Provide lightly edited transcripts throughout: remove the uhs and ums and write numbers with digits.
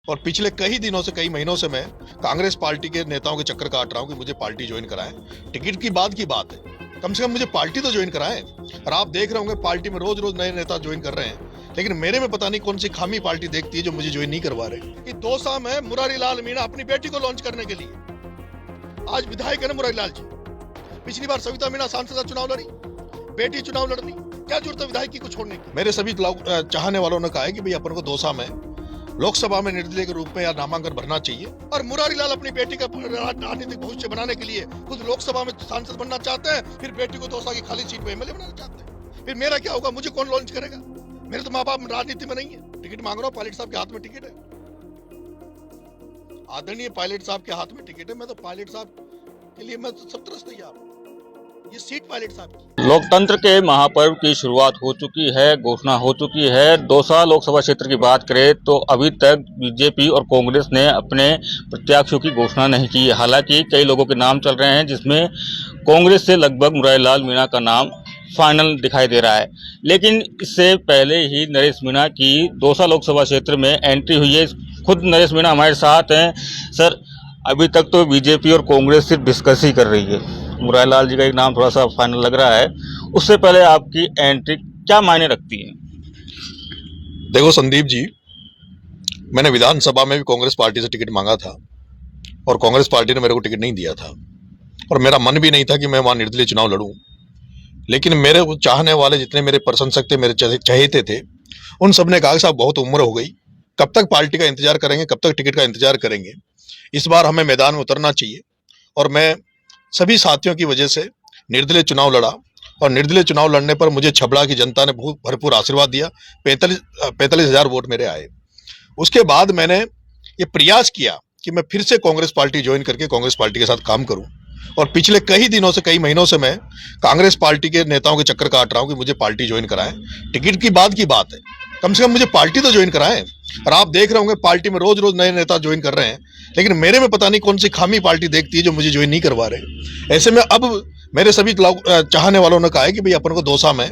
और पिछले कई दिनों से, कई महीनों से मैं कांग्रेस पार्टी के नेताओं के चक्कर काट रहा हूं कि मुझे पार्टी ज्वाइन कराएं। टिकट की बात है, कम से कम मुझे पार्टी तो ज्वाइन कराएं। और आप देख रहे होंगे पार्टी में रोज रोज नए नेता ज्वाइन कर रहे हैं, लेकिन मेरे में पता नहीं कौन सी खामी पार्टी देखती है जो मुझे ज्वाइन नहीं करवा रहे। कि दौसा में मुरारी लाल मीणा अपनी बेटी को लॉन्च करने के लिए आज विधायक है मुरारी लाल जी। पिछली बार सविता मीणा सांसद चुनाव लड़ी, बेटी चुनाव लड़नी, क्या जरूरत है विधायक को छोड़ने की। मेरे सभी चाहने वालों ने कहा है कि भाई अपन को दौसा में लोकसभा में निर्दलीय के रूप में या नामांकन भरना चाहिए। और मुरारी लाल अपनी बेटी का राजनीतिक भविष्य बनाने के लिए खुद लोकसभा में सांसद बनना चाहते हैं, फिर बेटी को दौसा की खाली सीट पे एमएलए बनाना चाहते हैं। फिर मेरा क्या होगा? मुझे कौन लॉन्च करेगा? मेरे तो माँ बाप राजनीति में नहीं है। टिकट मांग रहा हूँ, पायलट साहब के हाथ में टिकट है, आदरणीय पायलट साहब के हाथ में टिकट है। मैं तो पायलट साहब के लिए मैं तो सब तरह से तैयार हूँ। ये सीट पायलट साहब की। लोकतंत्र के महापर्व की शुरुआत हो चुकी है, घोषणा हो चुकी है। दौसा लोकसभा क्षेत्र की बात करें तो अभी तक बीजेपी और कांग्रेस ने अपने प्रत्याशियों की घोषणा नहीं की। हालांकि कई लोगों के नाम चल रहे हैं, जिसमें कांग्रेस से लगभग मुरारी लाल मीणा का नाम फाइनल दिखाई दे रहा है। लेकिन इससे पहले ही नरेश मीणा की दौसा लोकसभा क्षेत्र में एंट्री हुई है। खुद नरेश मीणा हमारे साथ हैं। सर, अभी तक तो बीजेपी और कांग्रेस सिर्फ डिस्कस ही कर रही है, मुरारी लाल जी का एक नाम थोड़ा सा फाइनल लग रहा है। उससे पहले आपकी एंट्री क्या मायने रखती है? देखो संदीप जी, मैंने विधानसभा में भी कांग्रेस पार्टी से टिकट मांगा था और कांग्रेस पार्टी ने मेरे को टिकट नहीं दिया था, और मेरा मन भी नहीं था कि मैं वहां निर्दलीय चुनाव लड़ूं। लेकिन मेरे चाहने वाले जितने मेरे प्रशंसक थे, मेरे चहेते थे, उन सब ने कहा कि साहब बहुत उम्र हो गई, कब तक पार्टी का इंतजार करेंगे, कब तक टिकट का इंतजार करेंगे, इस बार हमें मैदान में उतरना चाहिए। और मैं सभी साथियों की वजह से निर्दलीय चुनाव लड़ा, और निर्दलीय चुनाव लड़ने पर मुझे छबड़ा की जनता ने बहुत भरपूर आशीर्वाद दिया। 45,000 वोट मेरे आए। उसके बाद मैंने ये प्रयास किया कि मैं फिर से कांग्रेस पार्टी ज्वाइन करके कांग्रेस पार्टी के साथ काम करूं। और पिछले कई दिनों से, कई महीनों से मैं कांग्रेस पार्टी के नेताओं के चक्कर काट रहा हूं कि मुझे पार्टी ज्वाइन कराएं। टिकट की बात है, कम से कम मुझे पार्टी तो ज्वाइन कराएं। और आप देख रहे होंगे पार्टी में रोज रोज नए नेता ज्वाइन कर रहे हैं, लेकिन मेरे में पता नहीं कौन सी खामी पार्टी देखती है जो मुझे ज्वाइन नहीं करवा रहे। ऐसे में अब मेरे सभी चाहने वालों ने कहा है कि भाई अपन को दौसा में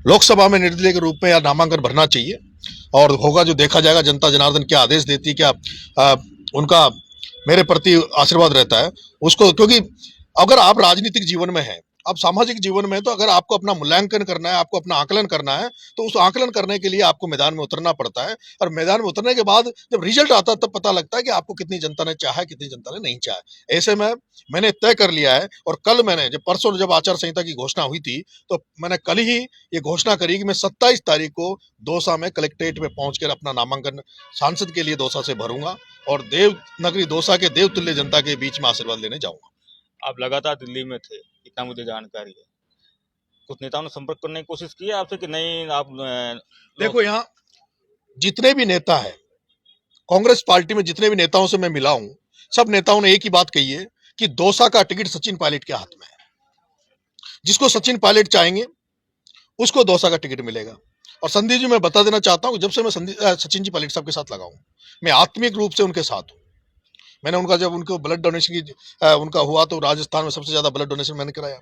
लोकसभा में निर्दलीय के रूप में या नामांकन भरना चाहिए, और होगा जो देखा जाएगा। जनता जनार्दन क्या आदेश देती है, क्या उनका मेरे प्रति आशीर्वाद रहता है उसको। क्योंकि अगर आप राजनीतिक जीवन में हैं, आप सामाजिक जीवन में, तो अगर आपको अपना मूल्यांकन करना है, आपको अपना आकलन करना है, तो उस आकलन करने के लिए आपको मैदान में उतरना पड़ता है। और मैदान में उतरने के बाद जब रिजल्ट आता है तब पता लगता है कि आपको कितनी जनता ने चाहा, कितनी जनता ने नहीं चाहा। ऐसे में मैंने तय कर लिया है, और कल मैंने परसों जब आचार संहिता की घोषणा हुई थी, तो मैंने कल ही ये घोषणा करी कि मैं 27 तारीख को दौसा में कलेक्ट्रेट में पहुंचकर अपना नामांकन सांसद के लिए दौसा से भरूंगा, और देवनगरी दौसा के देवतुल्य जनता के बीच में आशीर्वाद लेने जाऊंगा। आप लगातार दिल्ली में थे, इतना मुझे जानकारी है। कुछ नेताओं ने संपर्क करने की कोशिश की है आपसे कि नहीं? आप देखो, यहाँ जितने भी नेता है, कांग्रेस पार्टी में जितने भी नेताओं से मैं मिला हूं, सब नेताओं ने एक ही बात कही है कि दौसा का टिकट सचिन पायलट के हाथ में है। जिसको सचिन पायलट चाहेंगे उसको दौसा का टिकट मिलेगा। और संदीप जी, मैं बता देना चाहता हूं, जब से मैं सचिन जी पायलट साहब के साथ लगा हूं, मैं आत्मिक रूप से उनके साथ हूं। मैंने उनका, जब उनको ब्लड डोनेशन की उनका हुआ, तो राजस्थान में सबसे ज्यादा ब्लड डोनेशन मैंने कराया।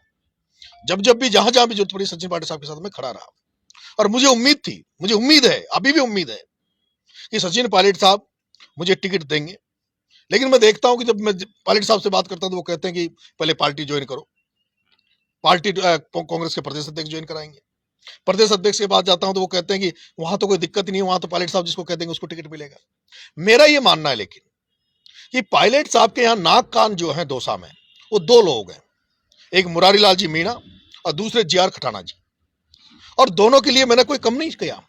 जब जब भी जहां जहां भी जरूरत पड़ी, सचिन पायलट साहब के साथ मैं खड़ा रहा। और मुझे उम्मीद थी, मुझे उम्मीद है, अभी भी उम्मीद है कि सचिन पायलट साहब मुझे टिकट देंगे। लेकिन मैं देखता हूं कि जब मैं पायलट साहब से बात करता हूं तो वो कहते हैं कि पहले पार्टी ज्वाइन करो। पार्टी कांग्रेस के प्रदेश अध्यक्ष ज्वाइन कराएंगे। प्रदेश अध्यक्ष के पास जाता हूं तो वो कहते हैं कि वहां तो कोई दिक्कत ही नहीं है, वहां तो पायलट साहब जिसको कहते हैं उसको टिकट मिलेगा। मेरा ये मानना है लेकिन कि पायलट साहब के यहाँ नाक कान जो है दौसा में, वो दो लोग हैं, एक मुरारी लाल जी मीणा और दूसरे जीआर खटाना जी। और दोनों के लिए मैंने कोई कम नहीं किया।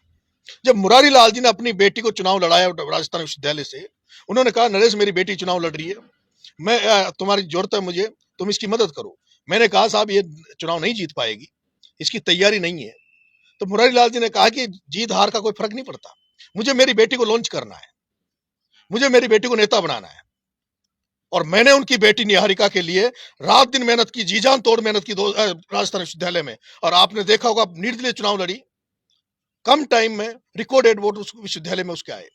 जब मुरारी लाल जी ने अपनी बेटी को चुनाव लड़ाया राजस्थान विश्वविद्यालय से, उन्होंने कहा नरेश मेरी बेटी चुनाव लड़ रही है, मैं तुम्हारी जरूरत है मुझे, तुम इसकी मदद करो। मैंने कहा साहब ये चुनाव नहीं जीत पाएगी, इसकी तैयारी नहीं है। तो मुरारी लाल जी ने कहा कि जीत हार का कोई फर्क नहीं पड़ता, मुझे मेरी बेटी को लॉन्च करना है, मुझे मेरी बेटी को नेता बनाना है। और मैंने उनकी बेटी निहारिका के लिए रात दिन मेहनत की, जी जान तोड़ मेहनत की राजस्थान विश्वविद्यालय में। और आपने देखा होगा निर्दलीय चुनाव लड़ी, कम टाइम में रिकॉर्डेड वोट उस विश्वविद्यालय में उसके आए।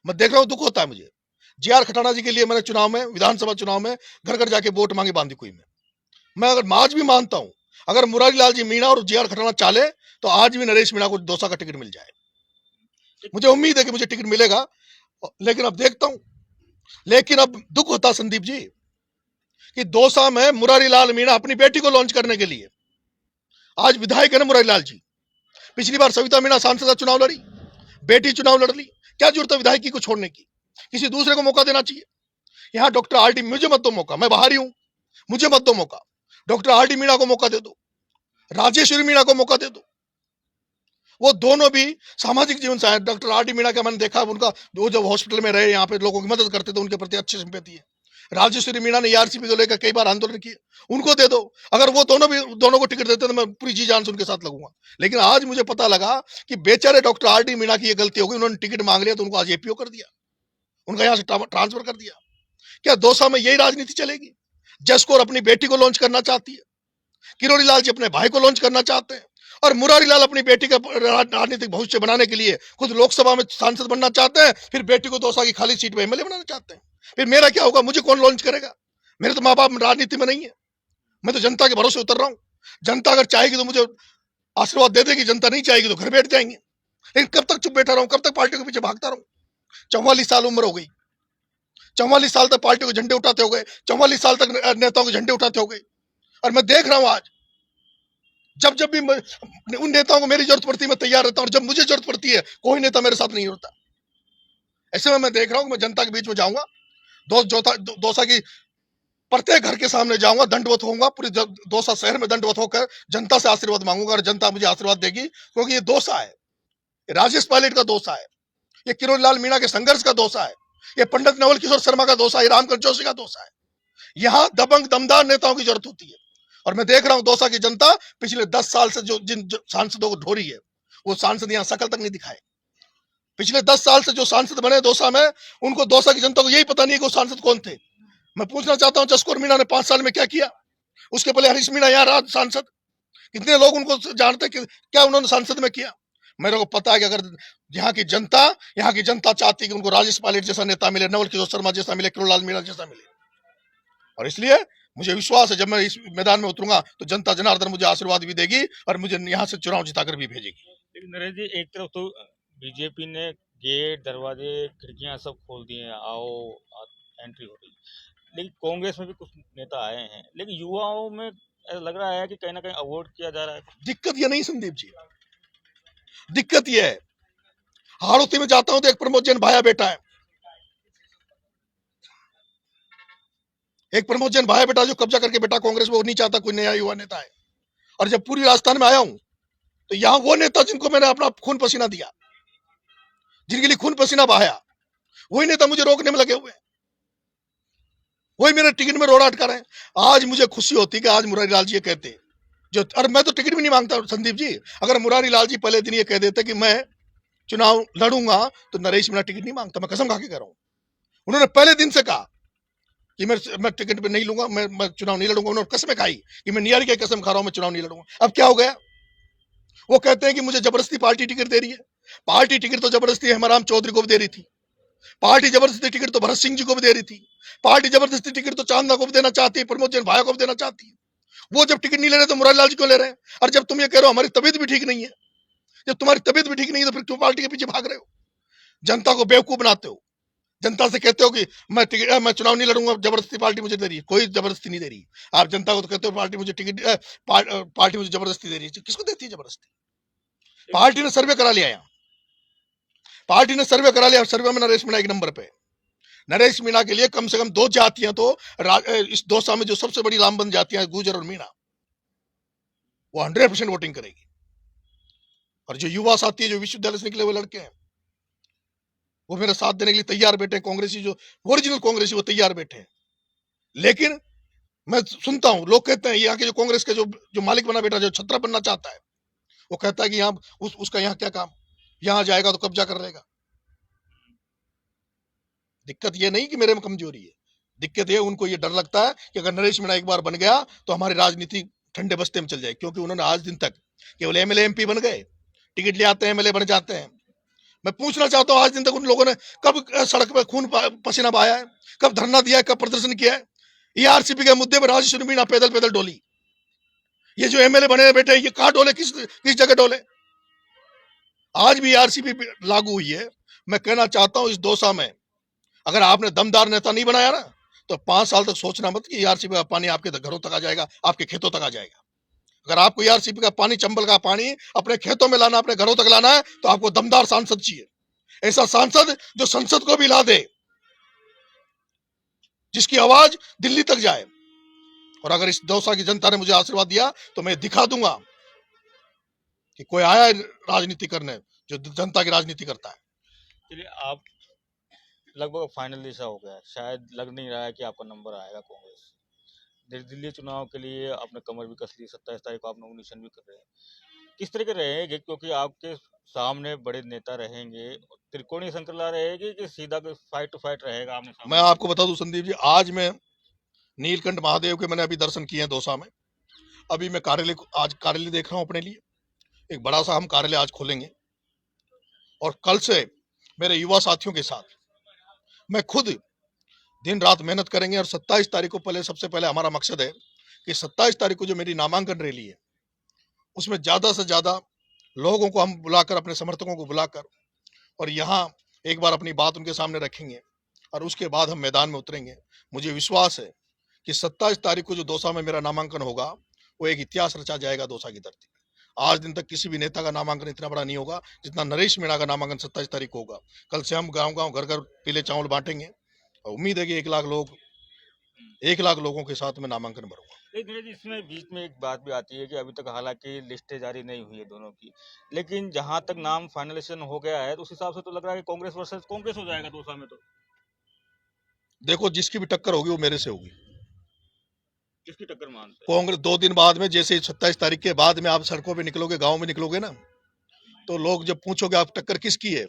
मैं देख रहा हूं, दुख होता है मुझे। जीआर खटाना जी के लिए मैंने चुनाव में, विधानसभा चुनाव में घर घर जाके वोट मांगे बांदीकुई में। मैं आज भी मानता हूं, अगर मुरारी लाल जी मीणा और जीआर खटाना चाले तो आज भी नरेश मीणा को दौसा का टिकट मिल जाए। मुझे उम्मीद है कि मुझे टिकट मिलेगा। लेकिन अब देखता हूं, लेकिन अब दुख होता संदीप जी कि दौसा में मुरारी लाल मीणा अपनी बेटी को लॉन्च करने के लिए, आज विधायक है ना मुरारी लाल जी, पिछली बार सविता मीणा सांसद चुनाव लड़ी, बेटी चुनाव लड़ ली, क्या जरूरत है विधायकी को छोड़ने की? किसी दूसरे को मौका देना चाहिए। यहां डॉक्टर आर डी, मुझे मत दो मौका, मैं बाहरी हूं, मुझे मत दो मौका, डॉक्टर आर डी मीणा को मौका दे दो, राजेश्वरी मीणा को मौका दे दो। वो दोनों भी सामाजिक जीवन से आए। डॉक्टर आर डी मीणा का मैंने देखा, उनका वो जब हॉस्पिटल में रहे, यहाँ पे लोगों की मदद करते थे, उनके प्रति अच्छी सिंपैथी है। राजेश्वरी मीणा ने ईआरसीपी को लेकर कई बार आंदोलन किए, उनको दे दो। अगर वो दोनों को टिकट देते तो मैं पूरी जी जान से उनके साथ लगूंगा। लेकिन आज मुझे पता लगा कि बेचारे डॉक्टर आर डी मीणा की ये गलती हो गई, उन्होंने टिकट मांग लिया तो उनको आज एपीओ कर दिया, उनका यहां से ट्रांसफर कर दिया। क्या दौसा में यही राजनीति चलेगी? जसकौर अपनी बेटी को लॉन्च करना चाहती है, किरोड़ी लाल जी अपने भाई को लॉन्च करना चाहते हैं, और मुरारी लाल अपनी बेटी का राजनीतिक भविष्य बनाने के लिए खुद लोकसभा में सांसद बनना चाहते हैं, फिर बेटी को दौसा की खाली सीट पर एमएलए बनाना चाहते हैं। फिर मेरा क्या होगा? मुझे कौन लॉन्च करेगा? मेरे तो माँ बाप राजनीति में नहीं है, मैं तो जनता के भरोसे उतर रहा हूं। जनता अगर चाहेगी तो मुझे आशीर्वाद दे देगी, जनता नहीं चाहेगी तो घर बैठ जाएंगे। लेकिन कब तक चुप बैठा रहूं, कब तक पार्टी के पीछे भागता रहूं? 44 साल उम्र हो गई, 44 साल तक पार्टी को झंडे उठाते हो गए, 44 साल तक नेताओं के झंडे उठाते हो गए, और मैं देख रहा हूं आज जब भी उन नेताओं को मेरी जरूरत पड़ती है मैं तैयार रहता हूं, और जब मुझे जरूरत पड़ती है कोई नेता मेरे साथ नहीं होता। ऐसे में मैं देख रहा हूं कि मैं जनता के बीच में जाऊंगा, दौसा की प्रत्येक घर के सामने जाऊंगा, दंडवत होऊंगा, पूरे दौसा शहर में दंडवत होकर जनता से आशीर्वाद मांगूंगा, और जनता मुझे आशीर्वाद देगी, क्योंकि ये दौसा है, राजेश पायलट का दौसा है, ये किरोड़ी लाल मीणा के संघर्ष का दौसा है, ये पंडित नवल किशोर शर्मा का दौसा है, रामकृष्ण जोशी का दौसा है। यहां दबंग दमदार नेताओं की जरूरत होती है। और मैं देख रहा हूं दौसा की जनता पिछले 10 साल से जिन सांसदों को ढो रही है, वो सांसद यहां शकल तक नहीं दिखाए। पिछले 10 साल से जो सांसद बने दौसा में, उनको दौसा की जनता को यही पता नहीं कि वो सांसद कौन थे। मैं पूछना चाहता हूं जसकौर मीणा ने 5 साल में क्या किया? उसके पहले हरीश मीणा यहाँ रहा सांसद, कितने लोग उनको जानते कि क्या उन्होंने सांसद में किया? मेरे को पता है कि अगर यहाँ की जनता चाहती है कि उनको राजेश पायलट जैसा नेता मिले, नवल किशोर शर्मा जैसा मिले, किरोड़ी लाल मीणा जैसा मिले, और इसलिए मुझे विश्वास है जब मैं इस मैदान में उतरूंगा तो जनता जनार्दन मुझे आशीर्वाद भी देगी और मुझे यहाँ से चुनाव जिताकर भी भेजेगी। लेकिन नरेश जी, एक तरफ तो बीजेपी ने गेट, दरवाजे, खिड़कियां सब खोल दिए हैं, एंट्री हो रही, लेकिन कांग्रेस में भी कुछ नेता आए हैं, लेकिन युवाओं में ऐसा लग रहा है कि कहीं ना कहीं अवॉइड किया जा रहा है। दिक्कत ये नहीं संदीप जी, दिक्कत ये है, हाड़ौती में जाता हूं तो एक प्रमोद जैन भाया बेटा है, एक प्रमोद जैन भाया बेटा जो कब्जा करके बेटा कांग्रेस में, वो नहीं चाहता कोई नया युवा नेता है। और जब पूरी राजस्थान में आया हूं तो यहां वो नेता जिनको मैंने अपना खून पसीना दिया, जिनके लिए खून पसीना बहाया, वही नेता मुझे रोकने में लगे हुए हैं, वही मेरे टिकट में रोड़ा अटका रहे हैं। आज मुझे खुशी होती कि आज मुरारी लाल जी ये कहते जो, और मैं तो टिकट भी नहीं मांगता संदीप जी, अगर मुरारी लाल जी पहले दिन ये कह देते कि मैं चुनाव लड़ूंगा तो नरेश मीणा टिकट नहीं मांगता, मैं कसम खा के कह रहा हूं। उन्होंने पहले दिन से कहा कि मैं टिकट पे नहीं लूंगा, मैं चुनाव नहीं लड़ूंगा। उन्होंने कसम खाई कि मैं नियारी की कसम खा रहा हूं, मैं चुनाव नहीं लड़ूंगा। अब क्या हो गया? वो कहते हैं कि मुझे जबरदस्ती पार्टी टिकट दे रही है। पार्टी टिकट तो जबरदस्ती हेमाराम चौधरी को भी दे रही थी, पार्टी जबरदस्ती टिकट तो भरत सिंह जी को भी दे रही थी, पार्टी जबरदस्ती टिकट तो चांदना को भी देना चाहती है, प्रमोद जैन भाया को भी देना चाहती है। वो जब टिकट नहीं ले रहे तो मुरारी लाल जी क्यों ले रहे हैं? और जब तुम ये कह रहे हो हमारी तबीयत भी ठीक नहीं है, जब तुम्हारी तबीयत भी ठीक नहीं है तो फिर क्यों पार्टी के पीछे भाग रहे हो? जनता को बेवकूफ बनाते हो, जनता से कहते हो कि मैं चुनाव नहीं लड़ूंगा, जबरदस्ती पार्टी मुझे दे रही है। कोई जबरदस्ती नहीं दे रही। आप जनता को तो कहते हो पार्टी मुझे टिकट, पार्टी मुझे जबरदस्ती दे रही है। किसको देती है जबरदस्ती? पार्टी ने सर्वे करा लिया, यहाँ पार्टी ने सर्वे करा लिया, सर्वे में नरेश मीणा एक नंबर पे। नरेश मीणा के लिए कम से कम 2 जातियां तो इस दौसा में जो सबसे बड़ी लामबंद जातियां हैं, गुर्जर और मीणा, वो 100% वोटिंग करेगी। और जो युवा साथी है, जो विश्वविद्यालय से निकले हुए लड़के हैं, वो मेरे साथ देने के लिए तैयार बैठे हैं। कांग्रेसी जो ओरिजिनल कांग्रेसी वो तैयार बैठे हैं। लेकिन मैं सुनता हूं लोग कहते हैं यहाँ के जो कांग्रेस के जो मालिक बना बेटा, जो छत्रा बनना चाहता है, वो कहता है कि यहाँ उसका यहाँ क्या काम, यहाँ जाएगा तो कब्जा कर लेगा। दिक्कत ये नहीं कि मेरे में कमजोरी है, दिक्कत ये उनको ये डर लगता है कि अगर नरेश मीणा एक बार बन गया तो हमारी राजनीति ठंडे बस्ते में चल जाए, क्योंकि उन्होंने आज दिन तक केवल एमएलए एमपी बन गए, टिकट ले आते हैं, एमएलए बन जाते हैं। मैं पूछना चाहता हूं आज दिन तक उन लोगों ने कब सड़क पर खून पसीना बहाया है, कब धरना दिया है, कब प्रदर्शन किया है? ईआरसीपी के मुद्दे पर राजेश्वरी मीणा पैदल पैदल डोली। ये जो एमएलए बने बेटे, ये कहां डोले, किस जगह डोले? आज भी ईआरसीपी लागू हुई है। मैं कहना चाहता हूं इस दौसा में अगर आपने दमदार नेता नहीं बनाया ना, तो 5 साल तक सोचना मत कि ईआरसीबी का पानी आपके घरों तक आ जाएगा, आपके खेतों तक आ जाएगा। अगर आपको ईआरसीबी का पानी, चंबल का पानी अपने खेतों में लाना, अपने घरों तक लाना है, तो आपको दमदार सांसद चाहिए। ऐसा सांसद जो संसद को भी ला दे, जिसकी आवाज दिल्ली तक जाए। और अगर इस दौसा की जनता ने मुझे आशीर्वाद दिया, तो मैं दिखा दूंगा कि कोई आया है राजनीति करने, जो जनता की राजनीति करता है। चलिए, आप लगभग फाइनल जैसा हो गया है, शायद लग नहीं रहा है कि आपका नंबर आएगा कांग्रेस। दिल्ली चुनाव के लिए आपने कमर भी कस ली, 27 तारीख को आप नॉमिनेशन भी कर रहे हैं। किस तरह के रहेंगे, क्योंकि आपके सामने बड़े नेता रहेंगे, त्रिकोणीय श्रृंखला रहेगी कि सीधा फाइट टू फाइट रहेगा आपने सामने? मैं आपको बता दूं संदीप जी, आज मैं नीलकंठ महादेव के मैंने अभी दर्शन किए हैं दौसा में। अभी मैं आज कार्यालय देख रहा हूं अपने लिए। एक बड़ा सा हम कार्यालय आज खोलेंगे, और कल से मेरे युवा साथियों के साथ मैं खुद दिन रात मेहनत करेंगे। और 27 तारीख को सबसे पहले हमारा मकसद है कि 27 तारीख को जो मेरी नामांकन रैली है, उसमें ज्यादा से ज्यादा लोगों को हम बुलाकर, अपने समर्थकों को बुलाकर, और यहाँ एक बार अपनी बात उनके सामने रखेंगे, और उसके बाद हम मैदान में उतरेंगे। मुझे विश्वास है कि 27 तारीख को जो दौसा में मेरा नामांकन होगा, वो एक इतिहास रचा जाएगा दौसा की धरती पर। आज दिन तक किसी भी नेता का नामांकन इतना बड़ा नहीं होगा जितना नरेश मीणा का नामांकन 27 तारीख को होगा। कल से हम गांव गांव, घर घर पीले चावल बांटेंगे, और उम्मीद है कि 1 लाख लोगों के साथ में नामांकन भरूंगा। लेकिन इसमें बीच में एक बात भी आती है कि अभी तक हालांकि लिस्टें जारी नहीं हुई है दोनों की, लेकिन जहां तक नाम फाइनलाइजेशन हो गया है, तो उस हिसाब से तो लग रहा है कि कांग्रेस वर्सेस कांग्रेस हो जाएगा दौसा में। तो देखो, जिसकी भी टक्कर होगी वो मेरे से होगी। किसकी टक्कर मानते हैं? कांग्रेस 2 दिन बाद में, जैसे 27 तारीख के बाद में आप सड़कों पे निकलोगे, गांव में निकलोगे ना, तो लोग जब पूछोगे आप टक्कर किसकी है,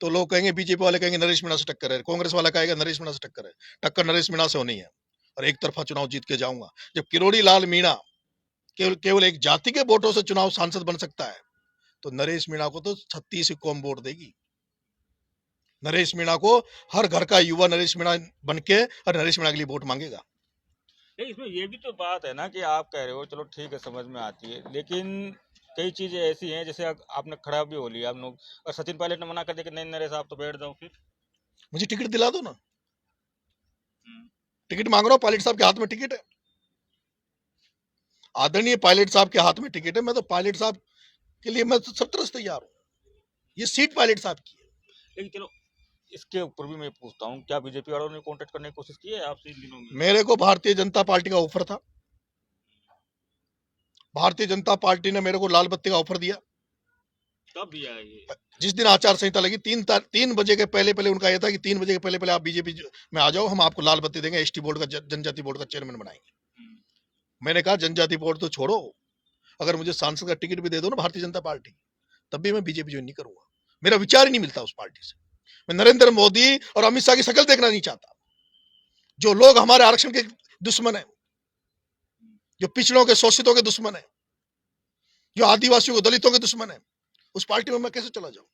तो लोग कहेंगे, बीजेपी वाले कहेंगे नरेश मीणा से टक्कर है, कांग्रेस वाला कहेगा नरेश मीणा से टक्कर है। टक्कर नरेश मीणा से होनी है, और एक तरफा चुनाव जीत के जाऊंगा। जब किरोड़ी लाल मीणा केवल एक जाति के वोटों से चुनाव सांसद बन सकता है, तो नरेश मीणा को तो 36 कौम वोट देगी। नरेश मीणा को हर घर का युवा नरेश मीणा बन के और नरेश मीणा के लिए वोट मांगेगा। इसमें ये भी तो बात है ना कि आप कह रहे हो, चलो ठीक है, समझ में आती है, लेकिन कई चीजें ऐसी हैं, जैसे आपने खड़ा भी हो लिया हम लोग, और सचिन पायलट ने मना कर दिया कि नहीं नरेश आप तो बैठ जाओ, फिर मुझे टिकट दिला दो ना। टिकट मांग रहा हूं, पायलट साहब के हाथ में टिकट है, आदरणीय पायलट साहब के हाथ में टिकट है। मैं तो पायलट साहब के लिए मैं तो सब तरह से तैयार हूं। ये सीट पायलट साहब की है। लेकिन चलो, इसके ऊपर भी मैं पूछता हूँ, क्या बीजेपी वालों ने कांटेक्ट करने की कोशिश की है आपसे इन दिनों में? मेरे को भारतीय जनता पार्टी का ऑफर था। भारतीय जनता पार्टी ने मेरे को लाल बत्ती का ऑफर दिया। कब दिया है ये? जिस दिन आचार संहिता लगी, 3 बजे के पहले उनका यह था कि 3 बजे के पहले आप बीजेपी में आ जाओ, हम आपको लाल बत्ती देंगे, एसटी बोर्ड का, जनजाति बोर्ड का चेयरमैन बनाएंगे। मैंने कहा जनजाति बोर्ड तो छोड़ो, अगर मुझे सांसद का टिकट भी दे दो ना भारतीय जनता पार्टी, तब भी मैं बीजेपी ज्वाइन नहीं करूंगा। मेरा विचार ही नहीं मिलता उस पार्टी से। मैं नरेंद्र मोदी और अमित शाह की शक्ल देखना नहीं चाहता। जो लोग हमारे आरक्षण के दुश्मन है, जो पिछड़ों के, शोषितों के दुश्मन है, जो आदिवासियों को, दलितों के दुश्मन है, उस पार्टी में मैं कैसे चला जाऊं?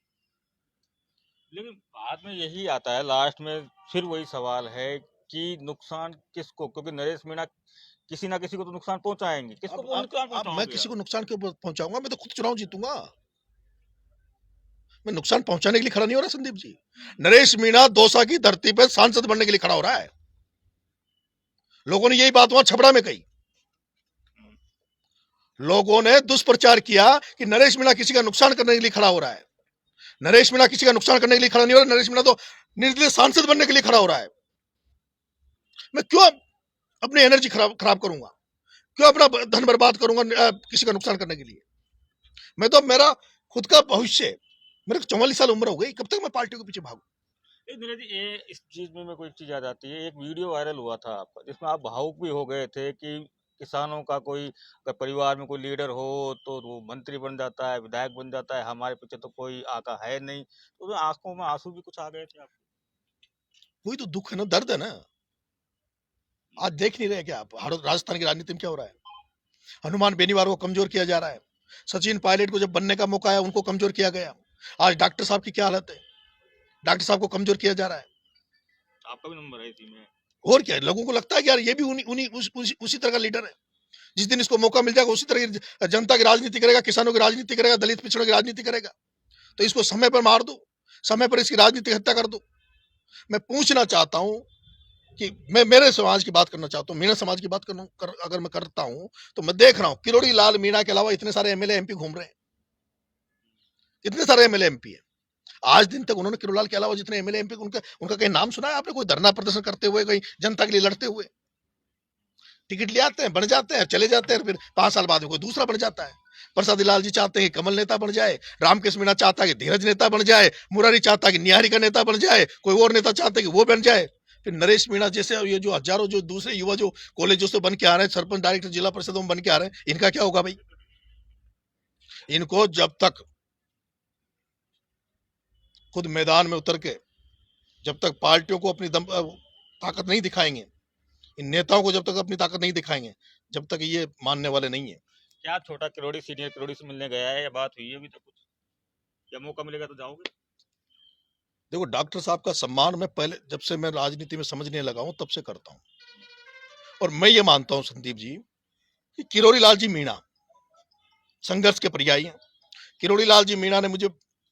लेकिन बाद में यही आता है, लास्ट में फिर वही सवाल है कि नुकसान किसको, क्योंकि नरेश मीणा किसी ना किसी को तो नुकसान पहुंचाएंगे। किसको नुकसान अब मैं पहुंचाओगे किसी आप? को नुकसान क्यों पहुंचाऊंगा? मैं तो खुद चुनाव जीतूंगा। मैं नुकसान पहुंचाने के लिए खड़ा नहीं हो रहा संदीप जी। नरेश मीणा दौसा की धरती पर सांसद बनने के लिए खड़ा हो रहा है। लोगों ने यही बात वहां छपरा में कही। लोगों ने दुष्प्रचार किया कि नरेश मीणा किसी का नुकसान करने के लिए खड़ा हो रहा है। नरेश मीणा किसी का नुकसान करने के लिए खड़ा नहीं हो रहा। नरेश मीणा तो निर्दलीय सांसद बनने के लिए खड़ा हो रहा है। मैं क्यों अपनी एनर्जी खराब करूंगा? क्यों अपना धन बर्बाद करूंगा किसी का नुकसान करने के लिए? मैं तो, मेरा खुद का भविष्य, मेरे 44 साल उम्र हो गई, कब तक मैं पार्टी के पीछे भागूं? इस चीज में कोई चीज आ जाती है, एक वीडियो वायरल हुआ था आपका, जिसमें आप भावुक भी हो गए थे कि किसानों का कोई, अगर परिवार में कोई लीडर हो तो वो मंत्री बन जाता है, विधायक बन जाता है, हमारे पीछे तो कोई आका है नहीं, तो आंखों में आंसू भी कुछ आ गए थे आपको? कोई तो दुख है ना, दर्द है ना। आज देख नहीं रहे क्या आप राजस्थान की राजनीति में क्या हो रहा है? हनुमान बेनीवाल को कमजोर किया जा रहा है। सचिन पायलट को जब बनने का मौका आया, उनको कमजोर किया गया। आज डॉक्टर साहब की क्या हालत है? डॉक्टर साहब को कमजोर किया जा रहा है। आपका भी नंबर है इसी में। और क्या, लोगों को लगता है कि यार ये भी उसी तरह का लीडर है। जिस दिन इसको मौका मिल जाएगा, उसी तरह की जनता की राजनीति करेगा, किसानों की राजनीति करेगा, दलित पिछड़ों की राजनीति करेगा। तो इसको समय पर मार दो, समय पर इसकी राजनीतिक हत्या कर दो। मैं पूछना चाहता हूं कि मैं मेरे समाज की बात करना चाहता हूं, मेरे समाज की बात अगर मैं करता हूं तो मैं देख रहा हूं किरोड़ी लाल मीणा के अलावा इतने सारे एमएलए एमपी घूम रहे हैं, इतने सारे एमएलए एमपी है। आज दिन तक उन्होंने किरोड़ीलाल के अलावा जितने एमएलए एमपी उनका उनका कहीं नाम सुना है आपने? कोई धरना प्रदर्शन करते हुए, कहीं जनता के लिए लड़ते हुए? टिकट ले आते हैं, बन जाते हैं, चले जाते हैं, फिर 5 साल बाद में कोई दूसरा बन जाता है। प्रसाद लाल जी चाहते हैं कि कमल नेता बन जाए, रामकृष्ण मीणा चाहता है कि धीरज नेता बन जाए, मुरारी चाहता है कि निहारी का नेता बन जाए, कोई और नेता चाहते हैं कि वो बन जाए। फिर नरेश मीणा जैसे ये जो हजारों जो दूसरे युवा जो कॉलेजों से बन के आ रहे हैं, सरपंच डायरेक्टर जिला परिषदों में बन के आ रहे हैं, इनका क्या होगा भाई? इनको जब तक खुद मैदान में उतर के, जब तक पार्टियों को अपनी ताकत नहीं दिखाएंगे, इन नेताओं को जब तक अपनी ताकत नहीं दिखाएंगे, जब तक ये मानने वाले नहीं है। क्या छोटा किरोड़ी सीनियर किरोड़ी से मिलने गया है या बात हुई है अभी तक कुछ? या मौका मिलेगा तो जाओगे? देखो, डॉक्टर साहब का सम्मान मैं पहले, जब से मैं राजनीति में समझने लगा हूं तब से करता हूं, और मैं ये मानता हूं संदीप जी कि किरोड़ी लाल जी मीणा संघर्ष के पर्यायी हैं। किरोड़ी लाल जी मीणा ने मुझे,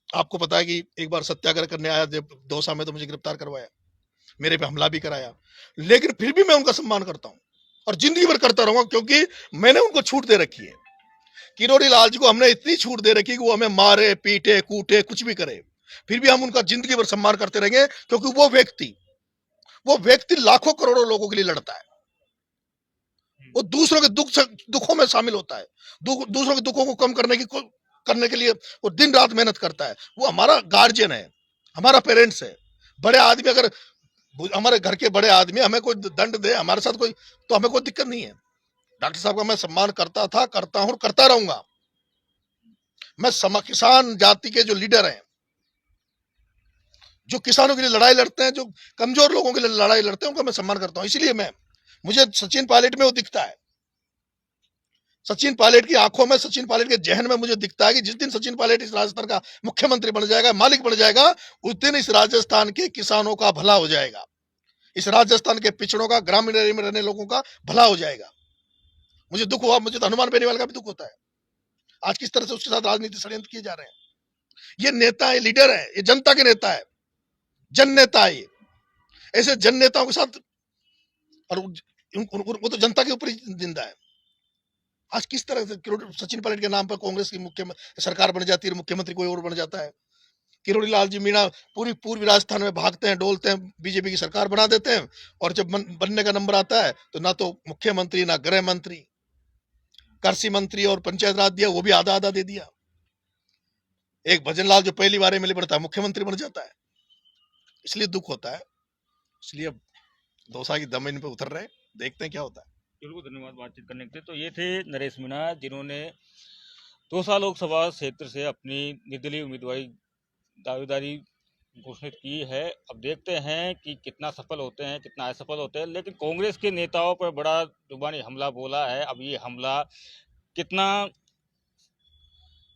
आपको पता है कि एक बार सत्याग्रह करने आया जब दौसा में, तो मुझे गिरफ्तार करवाया, मेरे पे हमला भी कराया, लेकिन फिर भी मैं उनका सम्मान करता हूं और जिंदगी भर करता रहूंगा, क्योंकि मैंने उनको छूट दे रखी है। किरोड़ी लाल जी को हमने इतनी छूट दे रखी कि वो हमें मारे पीटे कूटे कुछ भी करे, फिर भी हम उनका जिंदगी भर सम्मान करते रहेंगे, क्योंकि वो व्यक्ति लाखों करोड़ों लोगों के लिए लड़ता है। वो दूसरों के दुखों में शामिल होता है, दूसरों के दुखों को कम करने के लिए वो दिन रात मेहनत करता है। वो हमारा गार्जियन है, हमारा पेरेंट्स है। बड़े आदमी, अगर हमारे घर के बड़े आदमी हमें कोई दंड दे हमारे साथ कोई, तो हमें कोई दिक्कत नहीं है। डॉक्टर साहब का मैं सम्मान करता था, करता हूं, करता रहूंगा। मैं किसान जाति के जो लीडर हैं, जो किसानों के लिए लड़ाई लड़ते हैं, जो कमजोर लोगों के लिए लड़ाई लड़ते हैं, उनका मैं सम्मान करता हूं। इसलिए मुझे सचिन पायलट में वो दिखता है, सचिन पायलट की आंखों में, सचिन पायलट के जहन में मुझे दिखता है कि जिस दिन सचिन पायलट इस राजस्थान का मुख्यमंत्री बन जाएगा, मालिक बन जाएगा, उस दिन इस राजस्थान के किसानों का भला हो जाएगा, इस राजस्थान के पिछड़ों का, ग्रामीण एरिया में रहने लोगों का भला हो जाएगा। मुझे दुख हुआ, मुझे तो हनुमान बेनीवाल का भी दुख होता है, आज किस तरह से उसके साथ राजनीति षड्यंत्र किए जा रहे हैं। ये नेता है, लीडर है, ये जनता के नेता है, जन नेता है। ऐसे जन नेताओं के साथ, और वो तो जनता के ऊपर ही जिंदा है। आज किस तरह से सचिन पायलट के नाम पर कांग्रेस की सरकार बन जाती है, मुख्यमंत्री कोई और बन जाता है। किरोड़ी लाल जी मीणा पूरी पूर्वी राजस्थान में भागते हैं, डोलते हैं, बीजेपी की सरकार बना देते हैं, और जब बनने का नंबर आता है तो ना तो मुख्यमंत्री, ना गृह मंत्री, कृषि मंत्री और पंचायत राज दिया, वो भी आधा आधा दे दिया। एक भजन लाल जो पहली बार एमएलए बनता है, मुख्यमंत्री बन जाता है। इसलिए दुख होता है, इसलिए अब दौसा की दमन पे उतर रहे, देखते हैं क्या होता है। बिल्कुल, धन्यवाद बातचीत करने के लिए। तो ये थे नरेश मीणा, जिन्होंने दौसा लोकसभा क्षेत्र से अपनी निर्दलीय उम्मीदवारी दावेदारी घोषित की है। अब देखते हैं कि कितना सफल होते हैं, कितना असफल होते हैं। लेकिन कांग्रेस के नेताओं पर बड़ा जुबानी हमला बोला है। अब ये हमला कितना,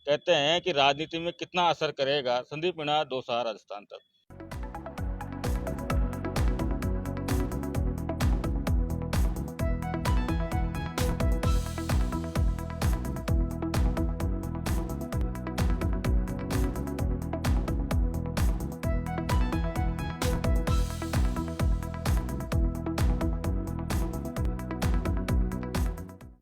कहते हैं कि राजनीति में कितना असर करेगा। संदीप मीणा, दौसा, राजस्थान तक।